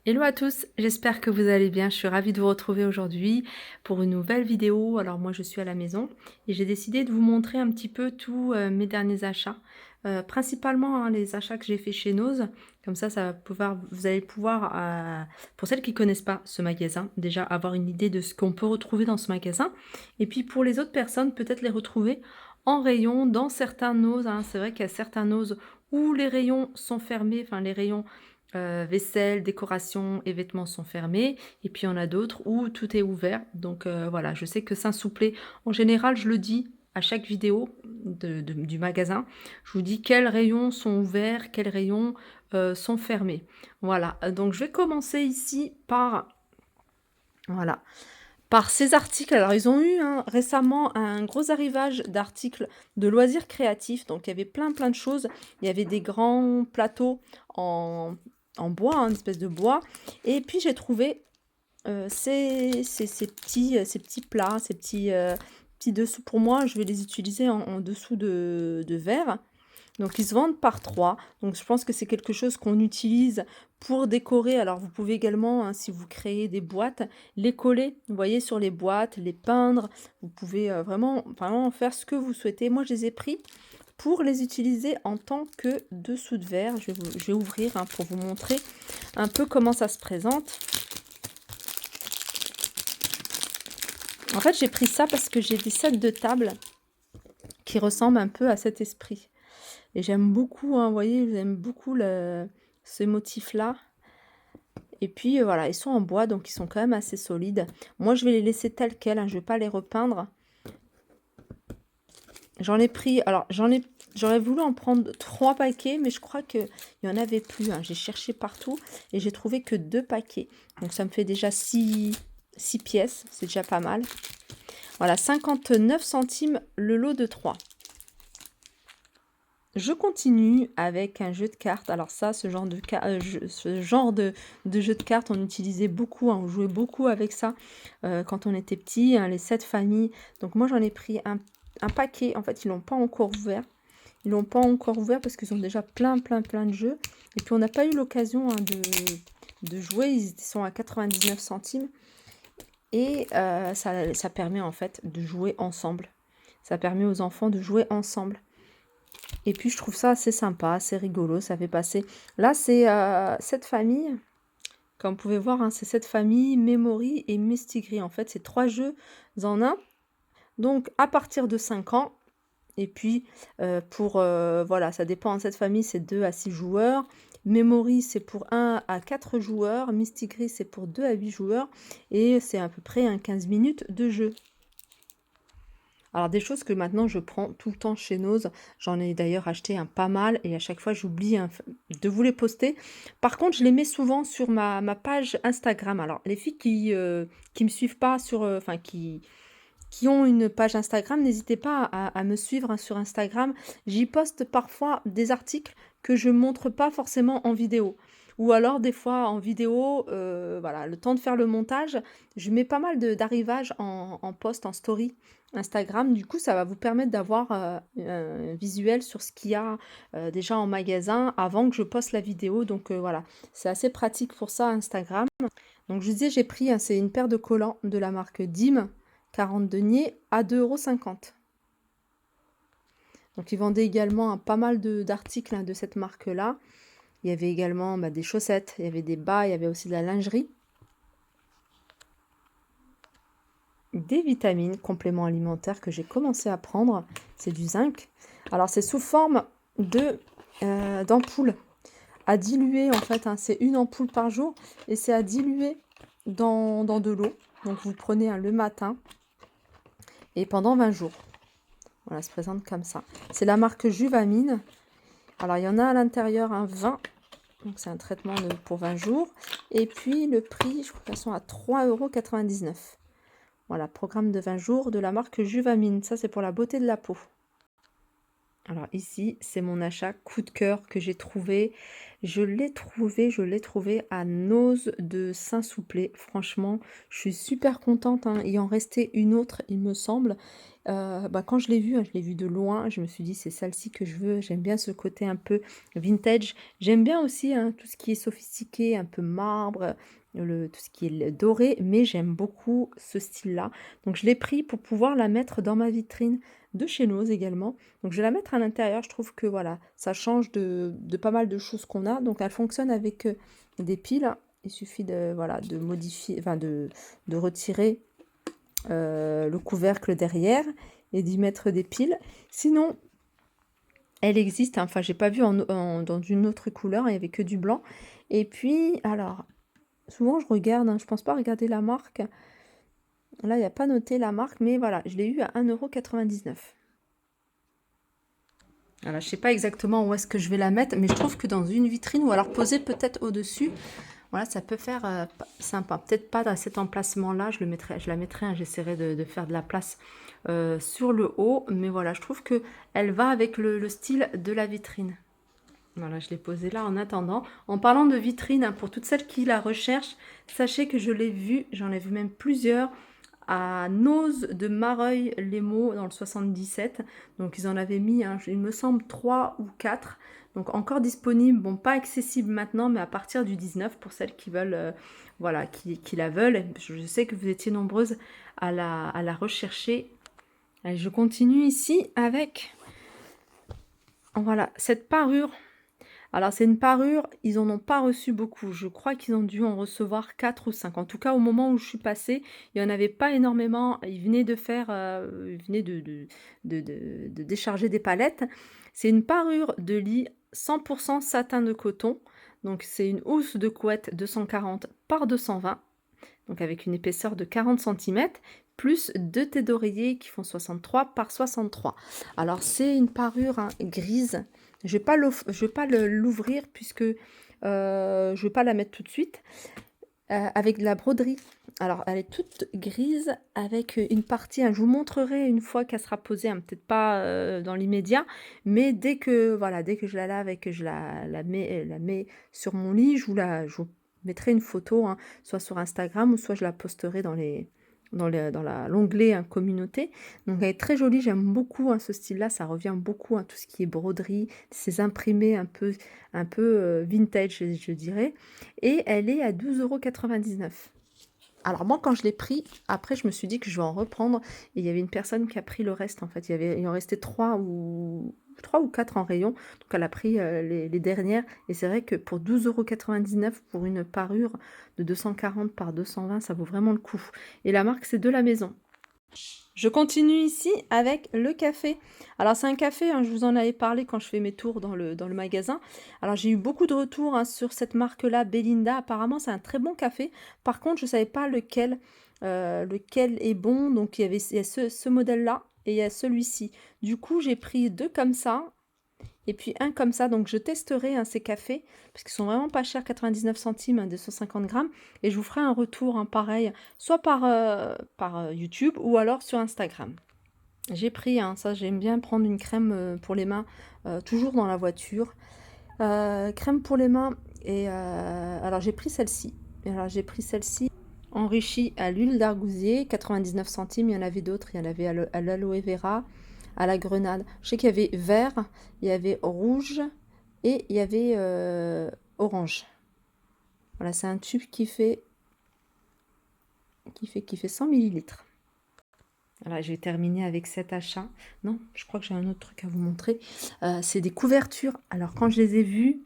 Hello à tous, j'espère que vous allez bien. Je suis ravie de vous retrouver aujourd'hui pour une nouvelle vidéo. Alors moi je suis à la maison et j'ai décidé de vous montrer un petit peu tous mes derniers achats. Principalement hein, les achats que j'ai fait chez Nose. Comme ça va pouvoir, vous allez pouvoir, pour celles qui connaissent pas ce magasin, déjà avoir une idée de ce qu'on peut retrouver dans ce magasin. Et puis pour les autres personnes, peut-être les retrouver en rayon dans certains Nose, hein. C'est vrai qu'il y a certains Nose où les rayons sont fermés, enfin les rayons vaisselle, décoration et vêtements sont fermés et puis il y en a d'autres où tout est ouvert. Donc voilà, je sais que Saint-Souplé, en général, je le dis à chaque vidéo du magasin, je vous dis quels rayons sont ouverts, quels rayons sont fermés. Voilà, donc je vais commencer ici par, voilà, par ces articles. Alors ils ont eu récemment un gros arrivage d'articles de loisirs créatifs, donc il y avait plein de choses. Il y avait des grands plateaux en bois, une espèce de bois. Et puis j'ai trouvé ces petits plats, petits dessous. Pour moi, je vais les utiliser en dessous de verre. Donc ils se vendent par 3. Donc je pense que c'est quelque chose qu'on utilise pour décorer. Alors vous pouvez également, hein, si vous créez des boîtes, les coller, vous voyez, sur les boîtes, les peindre. Vous pouvez vraiment faire ce que vous souhaitez. Moi, je les ai pris pour les utiliser en tant que dessous de verre. Je vais ouvrir hein, pour vous montrer un peu comment ça se présente. En fait, j'ai pris ça parce que j'ai des sets de table qui ressemblent un peu à cet esprit. Et j'aime beaucoup, hein, vous voyez, j'aime beaucoup ce motif-là. Et puis voilà, ils sont en bois, donc ils sont quand même assez solides. Moi, je vais les laisser tels quels, hein, je ne vais pas les repeindre. J'en ai pris, alors j'aurais voulu en prendre 3 paquets, mais je crois qu'il n'y en avait plus, hein. J'ai cherché partout et j'ai trouvé que 2 paquets. Donc ça me fait déjà 6 pièces, c'est déjà pas mal. Voilà, 59 centimes le lot de 3. Je continue avec un jeu de cartes. Alors ça, ce genre de jeu de cartes, on utilisait beaucoup, hein, on jouait beaucoup avec ça quand on était petit, hein, les 7 familles. Donc moi, j'en ai pris un paquet. En fait, ils l'ont pas encore ouvert. Ils l'ont pas encore ouvert parce qu'ils ont déjà plein de jeux. Et puis, on n'a pas eu l'occasion hein, de jouer. Ils sont à 99 centimes. Et ça permet en fait de jouer ensemble. Ça permet aux enfants de jouer ensemble. Et puis, je trouve ça assez sympa, assez rigolo. Ça fait passer... Là, c'est cette famille. Comme vous pouvez voir, hein, c'est cette famille, Memory et Mistigris. En fait, c'est 3 jeux en un. Donc, à partir de 5 ans. Et puis, voilà, ça dépend. Cette famille, c'est 2 à 6 joueurs. Memory, c'est pour 1 à 4 joueurs. Mistigris, c'est pour 2 à 8 joueurs. Et c'est à peu près 15 minutes de jeu. Alors des choses que maintenant je prends tout le temps chez Nose, j'en ai d'ailleurs acheté un pas mal et à chaque fois j'oublie de vous les poster. Par contre, je les mets souvent sur ma page Instagram. Alors les filles qui me suivent pas sur, enfin qui ont une page Instagram, n'hésitez pas à me suivre hein, sur Instagram. J'y poste parfois des articles que je montre pas forcément en vidéo. Ou alors des fois en vidéo, voilà, le temps de faire le montage, je mets pas mal d'arrivages en post, en story Instagram. Du coup, ça va vous permettre d'avoir un visuel sur ce qu'il y a déjà en magasin avant que je poste la vidéo. Donc voilà, c'est assez pratique pour ça Instagram. Donc je vous disais, j'ai pris, hein, c'est une paire de collants de la marque Dim, 40 deniers à 2,50 €. Donc ils vendaient également pas mal d'articles hein, de cette marque-là. Il y avait également des chaussettes, il y avait des bas, il y avait aussi de la lingerie. Des vitamines, compléments alimentaires que j'ai commencé à prendre. C'est du zinc. Alors c'est sous forme d'ampoule à diluer en fait. Hein, c'est une ampoule par jour et c'est à diluer dans de l'eau. Donc vous prenez le matin et pendant 20 jours. Voilà, se présente comme ça. C'est la marque Juvamine. Alors, il y en a à l'intérieur un 20. Donc, c'est un traitement pour 20 jours. Et puis, le prix, je crois qu'elles sont à 3,99 €. Voilà, programme de 20 jours de la marque Juvamine. Ça, c'est pour la beauté de la peau. Alors ici, c'est mon achat coup de cœur que j'ai trouvé. Je l'ai trouvé à Nose de Saint-Souplé. Franchement, je suis super contente. Hein. Il en restait une autre, il me semble. Bah, quand je l'ai vue, hein, je l'ai vue de loin, je me suis dit: «C'est celle-ci que je veux». J'aime bien ce côté un peu vintage. J'aime bien aussi, hein, tout ce qui est sophistiqué, un peu marbre, tout ce qui est le doré, mais j'aime beaucoup ce style-là. Donc je l'ai pris pour pouvoir la mettre dans ma vitrine de chez Nose également. Donc je vais la mettre à l'intérieur, je trouve que voilà, ça change de pas mal de choses qu'on a. Donc elle fonctionne avec, des piles. Il suffit de voilà, de modifier, enfin de retirer le couvercle derrière et d'y mettre des piles. Sinon, elle existe, hein, enfin j'ai pas vu dans une autre couleur, il y avait que du blanc. Et puis, alors, souvent je regarde, hein, je pense pas regarder la marque. Là, il n'y a pas noté la marque, mais voilà, je l'ai eu à 1,99 €. Voilà, je sais pas exactement où est-ce que je vais la mettre, mais je trouve que dans une vitrine, ou alors poser peut-être au-dessus, voilà, ça peut faire sympa. Peut-être pas dans cet emplacement-là, je la mettrai, hein, j'essaierai de faire de la place sur le haut, mais voilà, je trouve que elle va avec le style de la vitrine. Voilà, je l'ai posée là en attendant. En parlant de vitrine, hein, pour toutes celles qui la recherchent, sachez que je l'ai vue, j'en ai vu même plusieurs, à Noz de Mareuil-les-Maux dans le 77. Donc ils en avaient mis, hein, il me semble, 3 ou 4. Donc encore disponible, bon pas accessible maintenant, mais à partir du 19 pour celles qui veulent, voilà, qui la veulent. Je sais que vous étiez nombreuses à la rechercher. Allez, je continue ici avec, voilà, cette parure. Alors c'est une parure, ils en ont pas reçu beaucoup. Je crois qu'ils ont dû en recevoir 4 ou 5. En tout cas, au moment où je suis passée, il y en avait pas énormément. Ils venaient de faire, ils venaient de décharger des palettes. C'est une parure de lit 100 satin de coton. Donc c'est une housse de couette 240 par 220, donc avec une épaisseur de 40 centimètres, plus 2 thés d'oreiller qui font 63 par 63. Alors c'est une parure, hein, grise. Je vais pas l'ouvrir puisque je vais pas la mettre tout de suite. Avec de la broderie. Alors elle est toute grise avec une partie, hein, je vous montrerai une fois qu'elle sera posée, hein, peut-être pas dans l'immédiat, mais dès que voilà, dès que je la lave et que je la mets sur mon lit, je vous mettrai une photo, hein, soit sur Instagram ou soit je la posterai dans l'onglet, hein, communauté. Donc elle est très jolie, j'aime beaucoup, hein, ce style-là, ça revient beaucoup, hein, tout ce qui est broderie, ces imprimés un peu vintage, je dirais. Et elle est à 12,99 €. Alors moi, quand je l'ai pris, après, je me suis dit que je vais en reprendre. Et il y avait une personne qui a pris le reste, en fait. Il en restait 3 ou 4 en rayon. Donc elle a pris les dernières. Et c'est vrai que pour 12,99 € pour une parure de 240 par 220, ça vaut vraiment le coup. Et la marque, c'est de la maison. Je continue ici avec le café. Alors c'est un café, hein, je vous en avais parlé quand je fais mes tours dans le magasin. Alors j'ai eu beaucoup de retours, hein, sur cette marque-là, Belinda. Apparemment c'est un très bon café. Par contre je ne savais pas lequel est bon. Donc il y a ce modèle-là et il y a celui-ci. Du coup j'ai pris deux comme ça. Et puis un comme ça, donc je testerai, hein, ces cafés, parce qu'ils sont vraiment pas chers, 99 centimes, hein, 250 grammes. Et je vous ferai un retour, hein, pareil, soit par YouTube ou alors sur Instagram. J'ai pris, hein, ça j'aime bien prendre une crème pour les mains, toujours dans la voiture. Crème pour les mains, et alors j'ai pris celle-ci. Alors j'ai pris celle-ci enrichie à l'huile d'argousier, 99 centimes, il y en avait d'autres, il y en avait à l'aloe vera, à la grenade. Je sais qu'il y avait vert, il y avait rouge et il y avait orange. Voilà, c'est un tube qui fait 100 millilitres. Voilà, je vais terminer avec cet achat. Non, je crois que j'ai un autre truc à vous montrer. C'est des couvertures. Alors quand je les ai vues,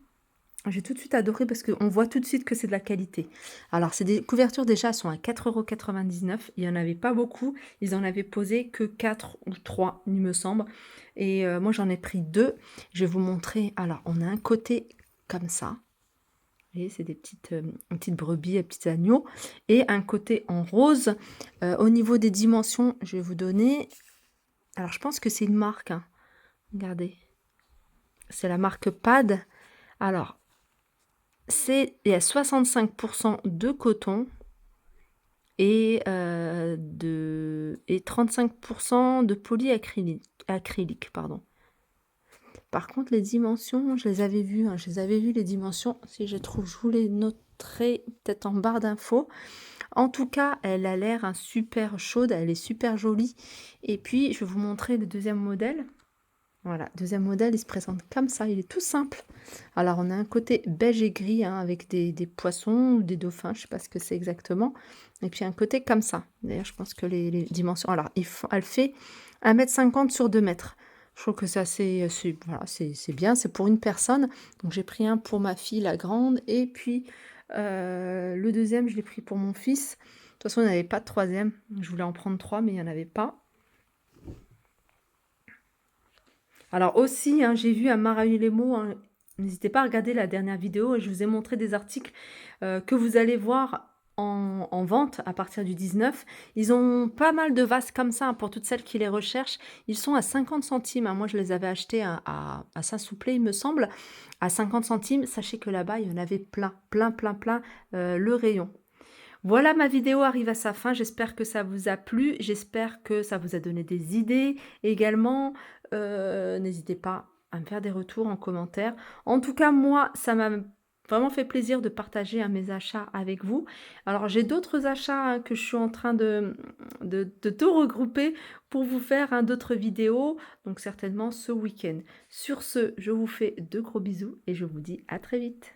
j'ai tout de suite adoré parce qu'on voit tout de suite que c'est de la qualité. Alors, c'est des couvertures, déjà, elles sont à 4,99 €. Il n'y en avait pas beaucoup. Ils en avaient posé que 4 ou 3, il me semble. Et moi, j'en ai pris 2. Je vais vous montrer. Alors, on a un côté comme ça. Vous voyez, c'est des petites brebis, des petits agneaux. Et un côté en rose. Au niveau des dimensions, je vais vous donner. Alors, je pense que c'est une marque, hein. Regardez. C'est la marque Pad. Alors, il y a 65% de coton et 35% de polyacrylique, pardon. Par contre, les dimensions, je les avais vues, hein, les dimensions. Si je trouve, je vous les noterai peut-être en barre d'infos. En tout cas, elle a l'air, hein, super chaude, elle est super jolie et puis je vais vous montrer le deuxième modèle. Voilà, deuxième modèle, il se présente comme ça, il est tout simple. Alors on a un côté beige et gris, hein, avec des poissons ou des dauphins, je sais pas ce que c'est exactement et puis un côté comme ça. D'ailleurs, je pense que les dimensions alors elle fait 1,50 m sur 2 m. Je trouve que ça c'est voilà, c'est bien, c'est pour une personne. Donc j'ai pris un pour ma fille, la grande et puis, le deuxième je l'ai pris pour mon fils. De toute façon, il n'y avait pas de troisième. Je voulais en prendre 3 mais il y en avait pas. Alors aussi, hein, j'ai vu à Maravilemo, hein, n'hésitez pas à regarder la dernière vidéo, je vous ai montré des articles que vous allez voir en vente à partir du 19. Ils ont pas mal de vases comme ça, hein, pour toutes celles qui les recherchent. Ils sont à 50 centimes, hein. Moi, je les avais achetés à Saint-Souplé, il me semble, à 50 centimes. Sachez que là-bas, il y en avait plein, plein, plein, plein, le rayon. Voilà, ma vidéo arrive à sa fin. J'espère que ça vous a plu. J'espère que ça vous a donné des idées également. N'hésitez pas à me faire des retours en commentaire. En tout cas, moi, ça m'a vraiment fait plaisir de partager, hein, mes achats avec vous. Alors, j'ai d'autres achats, hein, que je suis en train de tout regrouper pour vous faire, hein, d'autres vidéos. Donc, certainement ce week-end. Sur ce, je vous fais de gros bisous et je vous dis à très vite.